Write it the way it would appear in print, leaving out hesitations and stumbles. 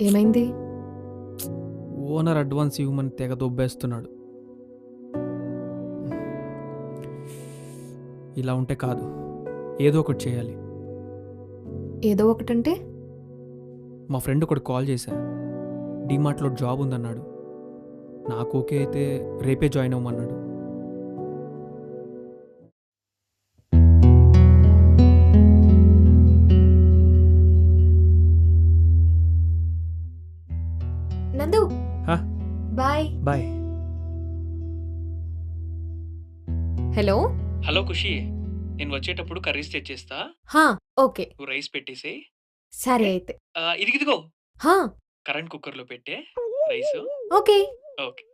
ఏమైంది? Owner advance ఇవ్వమని తెగ దొబ్బేస్తున్నాడు. ఇలా ఉంటే కాదు, ఏదో ఒకటి చేయాలి. ఏదో ఒకటంటే? మా ఫ్రెండ్ ఒకటి కాల్ చేశా, డీమార్ట్లో జాబ్ ఉందన్నాడు. నాకు ఓకే అయితే రేపే జాయిన్ అవ్వమన్నాడు. నందు హా, బాయ్. బాయ్. హలో. హలో ఖుషి, నేను వచ్చేటప్పుడు కర్రీస్ తెచ్చేస్తా, హా, ఓకే. నువ్వు రైస్ పెట్టేసేయ్. సరే ఓకే. అయితే. ఇదిగో హా, కరెంట్ కుక్కర్లో పెట్టే రైస్. ఓకే. ఓకే.